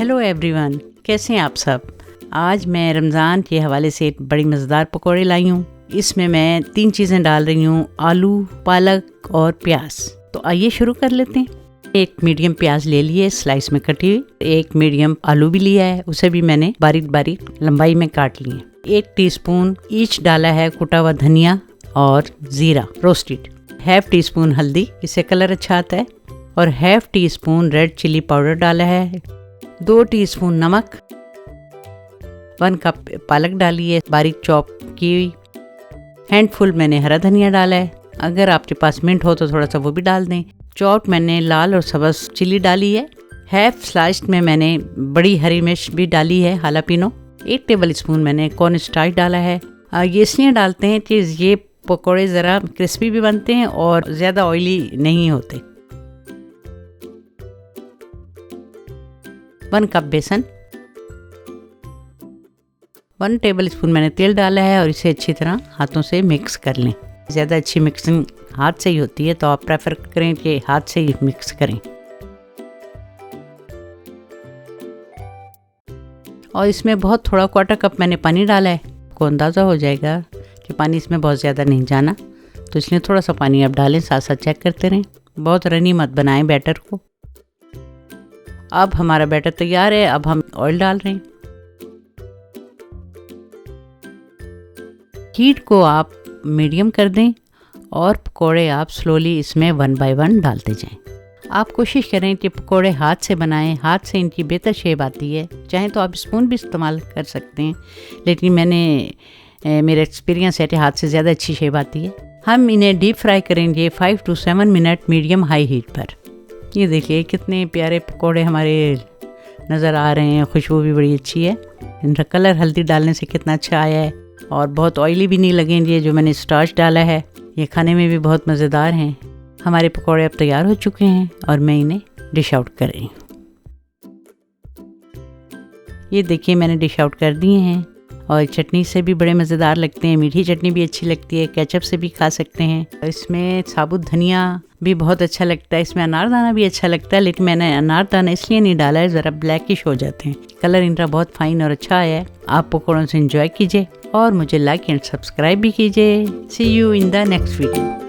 Hello everyone, कैसे हैं आप सब। आज मैं रमज़ान के हवाले से एक बड़ी मज़ेदार पकौड़े लाई हूँ। इसमें मैं 3 चीज़ें डाल रही हूँ, आलू, पालक और प्याज। तो आइए शुरू कर लेते हैं। एक मीडियम प्याज ले लिए स्लाइस में कटी हुई, एक मीडियम आलू भी लिया है, उसे भी मैंने बारीक बारीक लंबाई में काट लिए। 1 टीस्पून ईच डाला है कुटा हुआ धनिया और ज़ीरा रोस्टेड, ½ टीस्पून हल्दी, इससे कलर अच्छा आता है, और ½ टीस्पून रेड चिली पाउडर डाला है, 2 टीस्पून नमक, 1 कप पालक डाली है बारीक चॉप की हुई, हैंडफुल मैंने हरा धनिया डाला है, अगर आपके पास मिंट हो तो थोड़ा सा वो भी डाल दें। चॉप मैंने लाल और सब्ज़ चिली डाली है, ½ स्लाइस्ड में मैंने बड़ी हरी मिर्च भी डाली है हालापिनो, 1 टेबल स्पून मैंने कॉर्न स्टार्च डाला है। ये इसलिए डालते हैं कि ये पकौड़े ज़रा क्रिस्पी भी बनते हैं और ज़्यादा ऑयली नहीं होते। 1 कप बेसन, 1 टेबल स्पून मैंने तेल डाला है और इसे अच्छी तरह हाथों से मिक्स कर लें। ज़्यादा अच्छी मिक्सिंग हाथ से ही होती है, तो आप प्रेफर करें कि हाथ से ही मिक्स करें। और इसमें बहुत थोड़ा 1/4 कप मैंने पानी डाला है। आपको अंदाज़ा हो जाएगा कि पानी इसमें बहुत ज़्यादा नहीं जाना, तो इसलिए थोड़ा सा पानी आप डालें, साथ साथ चेक करते रहें, बहुत रनी मत बनाएं बैटर को। अब हमारा बैटर तैयार है। अब हम ऑयल डाल रहे हैं। हीट को आप मीडियम कर दें और पकोड़े आप स्लोली इसमें 1 बाय 1 डालते जाएं। आप कोशिश करें कि पकोड़े हाथ से बनाएं, हाथ से इनकी बेहतर शेप आती है। चाहें तो आप स्पून भी इस्तेमाल कर सकते हैं, लेकिन मेरा एक्सपीरियंस है कि हाथ से ज़्यादा अच्छी शेप आती है। हम इन्हें डीप फ्राई करेंगे 5 to 7 minute medium high heat पर। ये देखिए कितने प्यारे पकोड़े हमारे नज़र आ रहे हैं, खुशबू भी बड़ी अच्छी है। इनका कलर हल्दी डालने से कितना अच्छा आया है और बहुत ऑयली भी नहीं लगेंगे। जो मैंने स्टार्च डाला है ये खाने में भी बहुत मज़ेदार हैं। हमारे पकोड़े अब तैयार हो चुके हैं और मैं इन्हें डिश आउट कर रही हूँ। ये देखिए मैंने डिश आउट कर दिए हैं और चटनी से भी बड़े मज़ेदार लगते हैं। मीठी चटनी भी अच्छी लगती है, केचप से भी खा सकते हैं। इसमें साबुत धनिया भी बहुत अच्छा लगता है, इसमें अनारदाना भी अच्छा लगता है, लेकिन मैंने अनारदाना इसलिए नहीं डाला है, ज़रा ब्लैकिश हो जाते हैं। कलर इनका बहुत फाइन और अच्छा आया है। आप पकौड़ों से एंजॉय कीजिए और मुझे लाइक एंड सब्सक्राइब भी कीजिए। See you in the next video.